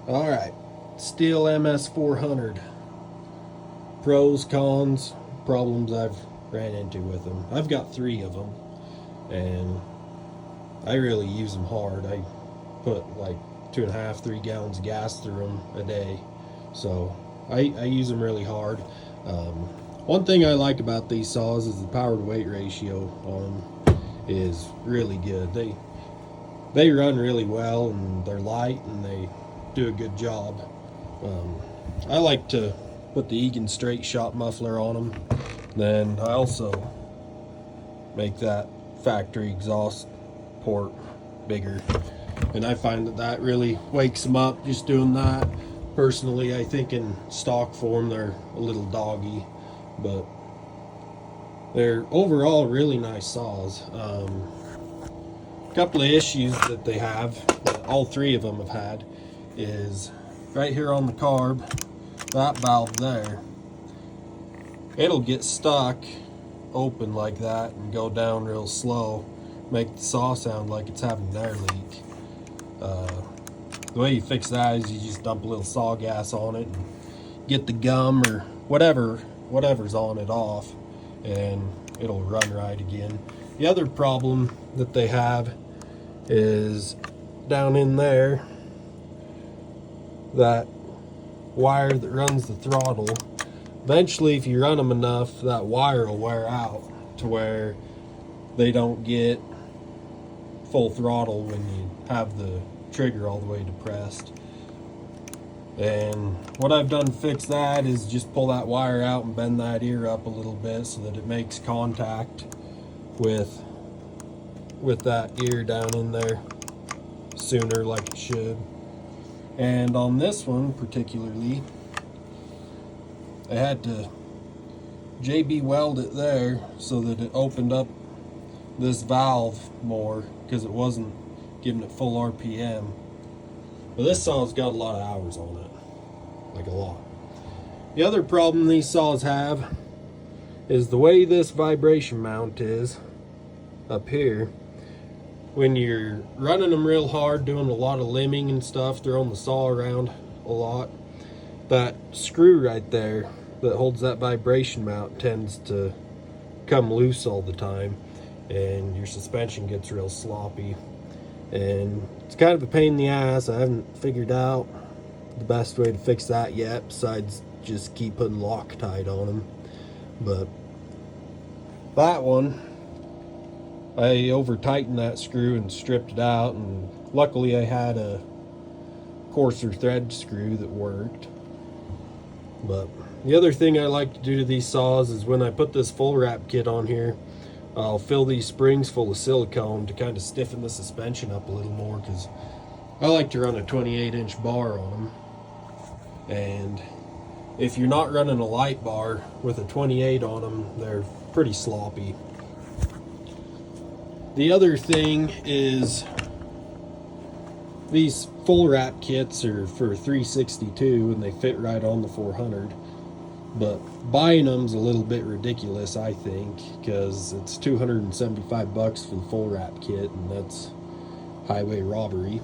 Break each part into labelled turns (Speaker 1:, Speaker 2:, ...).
Speaker 1: Alright, Stihl MS400. Pros, cons, problems I've ran into with them. I've got 3 of them, and I really use them hard. I put like 2.5, 3 gallons of gas through them a day, so I use them really hard. One thing I like about these saws is the power to weight ratio on them is really good. They run really well, and they're light, and they do a good job. I like to put the Egan straight shot muffler on them. Then I also make that factory exhaust port bigger, and I find that really wakes them up just doing that. Personally, I think in stock form they're a little doggy, but they're overall really nice saws. A couple of issues that they have, that all 3 of them have had, is right here on the carb, that valve there, it'll get stuck open like that and go down real slow, make the saw sound like it's having an air leak. The way you fix that is you just dump a little saw gas on it and get the gum or whatever's on it off, and it'll run right again. The other problem that they have is down in there, that wire that runs the throttle. Eventually, if you run them enough, that wire will wear out to where they don't get full throttle when you have the trigger all the way depressed. And what I've done to fix that is just pull that wire out and bend that ear up a little bit so that it makes contact with that ear down in there sooner, like it should. And on this one particularly, I had to JB weld it there so that it opened up this valve more, because it wasn't giving it full RPM. But this saw's got a lot of hours on it, like a lot. The other problem these saws have is the way this vibration mount is up here. When you're running them real hard, doing a lot of limbing and stuff, throwing the saw around a lot, that screw right there that holds that vibration mount tends to come loose all the time, and your suspension gets real sloppy, and it's kind of a pain in the ass. I haven't figured out the best way to fix that yet, besides just keep putting Loctite on them. But that one, I over tightened that screw and stripped it out, and luckily I had a coarser thread screw that worked. But the other thing I like to do to these saws is when I put this full wrap kit on here, I'll fill these springs full of silicone to kind of stiffen the suspension up a little more, because I like to run a 28-inch bar on them, and if you're not running a light bar with a 28 on them, they're pretty sloppy. The other thing is these full wrap kits are for $362 and they fit right on the 400, but buying them's a little bit ridiculous, I think, because it's $275 for the full wrap kit, and that's highway robbery.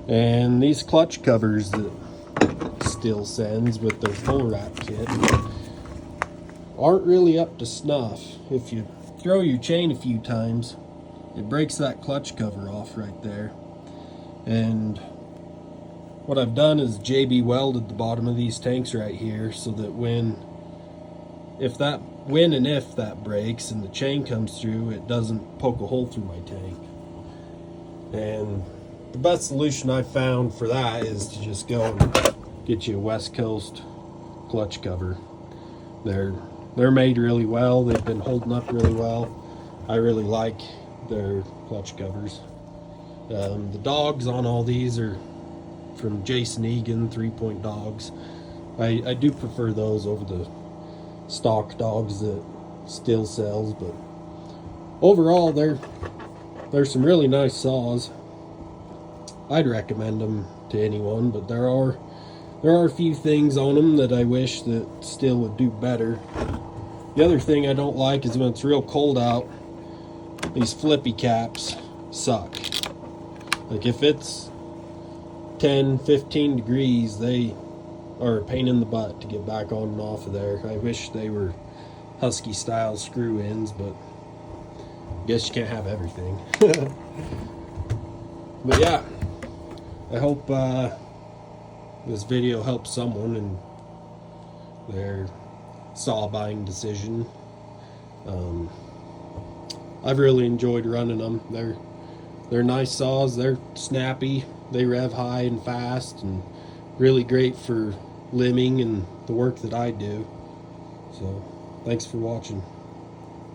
Speaker 1: And these clutch covers that Stihl sends with their full wrap kit aren't really up to snuff. If you throw your chain a few times, it breaks that clutch cover off right there. And what I've done is JB welded the bottom of these tanks right here so that when and if that breaks and the chain comes through, it doesn't poke a hole through my tank. And the best solution I've found for that is to just go and get you a West Coast clutch cover. They're made really well. They've been holding up really well. I really like their clutch covers. The dogs on all these are from Jason Egan 3-point dogs. I do prefer those over the stock dogs that Stihl sells, but overall they're some really nice saws. I'd recommend them to anyone, but there are a few things on them that I wish that Stihl would do better. The other thing I don't like is when it's real cold out, these flippy caps suck. Like if it's 10-15 degrees, they are a pain in the butt to get back on and off of there. I wish they were Husky style screw ins, but I guess you can't have everything. But yeah, I hope this video helps someone in their saw buying decision. I've really enjoyed running them. They're nice saws. They're snappy. They rev high and fast, and really great for limbing and the work that I do. So, thanks for watching.